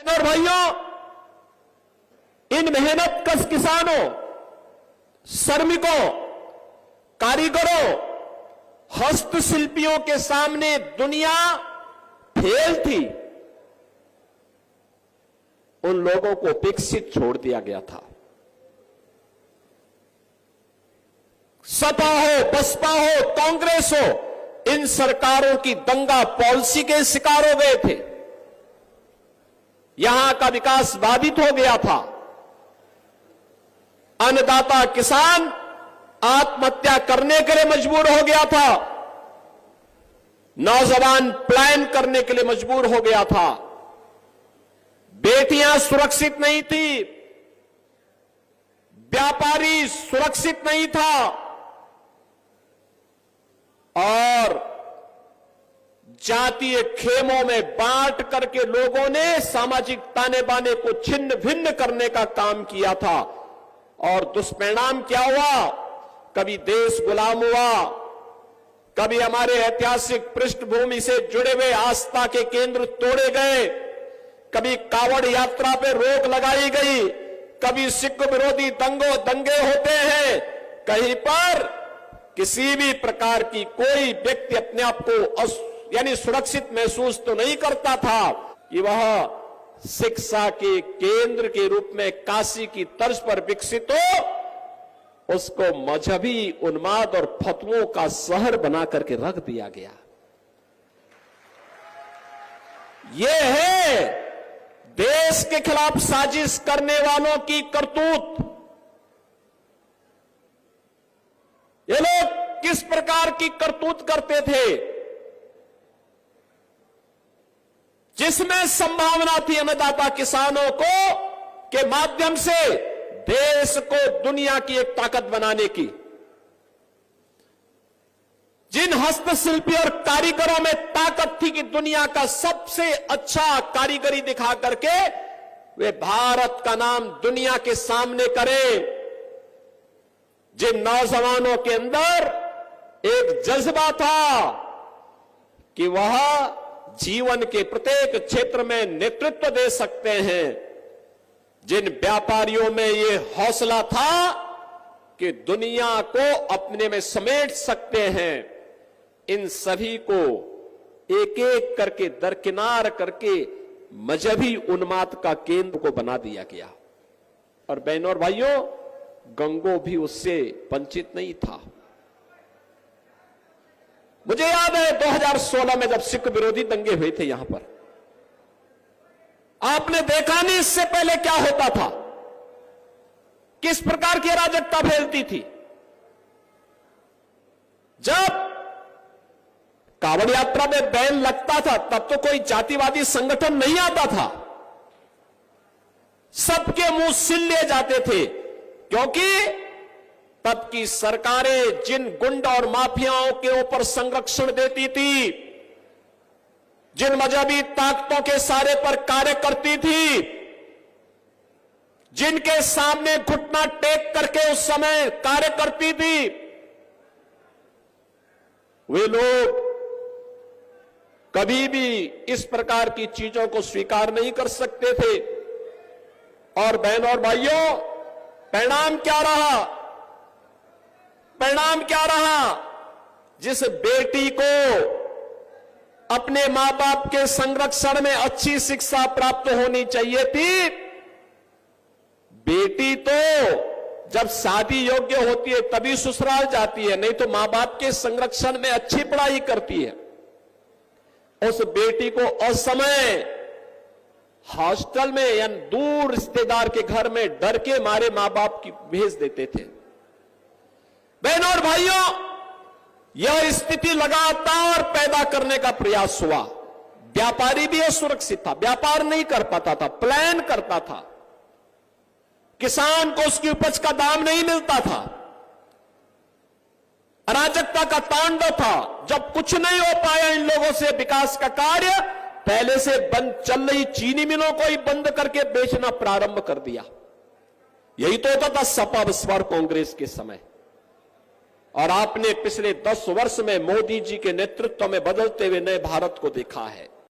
और भाइयों, इन मेहनत कश किसानों, श्रमिकों, कारीगरों, हस्तशिल्पियों के सामने दुनिया फेल थी। उन लोगों को उपेक्षित छोड़ दिया गया था। सपा हो, बसपा हो, कांग्रेस हो, इन सरकारों की दंगा पॉलिसी के शिकार हो गए थे। यहां का विकास बाधित हो गया था। अन्नदाता किसान आत्महत्या करने के लिए मजबूर हो गया था। नौजवान पलायन करने के लिए मजबूर हो गया था। बेटियां सुरक्षित नहीं थी, व्यापारी सुरक्षित नहीं था, और जातीय खेमों में बांट करके लोगों ने सामाजिक ताने बाने को छिन्न भिन्न करने का काम किया था। और दुष्परिणाम क्या हुआ? कभी देश गुलाम हुआ, कभी हमारे ऐतिहासिक पृष्ठभूमि से जुड़े हुए आस्था के केंद्र तोड़े गए, कभी कावड़ यात्रा पे रोक लगाई गई, कभी सिख विरोधी दंगे होते हैं। कहीं पर किसी भी प्रकार की कोई व्यक्ति अपने आप को यानी सुरक्षित महसूस तो नहीं करता था कि वह शिक्षा के केंद्र के रूप में काशी की तर्ज पर विकसित हो। उसको मजहबी उन्माद और फतवों का शहर बना करके रख दिया गया। यह है देश के खिलाफ साजिश करने वालों की करतूत। ये लोग किस प्रकार की करतूत करते थे, जिसमें संभावना थी अन्नदाता किसानों को के माध्यम से देश को दुनिया की एक ताकत बनाने की। जिन हस्तशिल्पी और कारीगरों में ताकत थी कि दुनिया का सबसे अच्छा कारीगरी दिखा करके वे भारत का नाम दुनिया के सामने करें। जिन नौजवानों के अंदर एक जज्बा था कि वह जीवन के प्रत्येक क्षेत्र में नेतृत्व दे सकते हैं, जिन व्यापारियों में ये हौसला था कि दुनिया को अपने में समेट सकते हैं, इन सभी को एक एक करके दरकिनार करके मजहबी उन्माद का केंद्र को बना दिया गया। और बहनों और भाइयों, गंगो भी उससे वंचित नहीं था। मुझे याद है 2016 में जब सिख विरोधी दंगे हुए थे यहां पर, आपने देखा नहीं इससे पहले क्या होता था, किस प्रकार की अराजकता फैलती थी। जब कावड़ यात्रा में बैन लगता था तब तो कोई जातिवादी संगठन नहीं आता था, सबके मुंह सिल लिए जाते थे, क्योंकि तब की सरकारें जिन गुंडा और माफियाओं के ऊपर संरक्षण देती थी, जिन मजहबी ताकतों के सहारे पर कार्य करती थी, जिनके सामने घुटना टेक करके उस समय कार्य करती थी, वे लोग कभी भी इस प्रकार की चीजों को स्वीकार नहीं कर सकते थे। और बहनों और भाइयों, परिणाम क्या रहा? परिणाम क्या रहा? जिस बेटी को अपने मां बाप के संरक्षण में अच्छी शिक्षा प्राप्त होनी चाहिए थी, बेटी तो जब शादी योग्य होती है तभी ससुराल जाती है, नहीं तो मां बाप के संरक्षण में अच्छी पढ़ाई करती है। उस बेटी को असमय हॉस्टल में या दूर रिश्तेदार के घर में डर के मारे मां बाप की भेज देते थे। बहनों और भाइयों, यह स्थिति लगातार पैदा करने का प्रयास हुआ। व्यापारी भी असुरक्षित था, व्यापार नहीं कर पाता था, प्लान करता था। किसान को उसकी उपज का दाम नहीं मिलता था, अराजकता का तांडव था। जब कुछ नहीं हो पाया इन लोगों से विकास का कार्य, पहले से बंद चल रही चीनी मिलों को ही बंद करके बेचना प्रारंभ कर दिया। यही तो होता था सपा बसपा कांग्रेस के समय। और आपने पिछले 10 वर्ष में मोदी जी के नेतृत्व में बदलते हुए नए भारत को देखा है।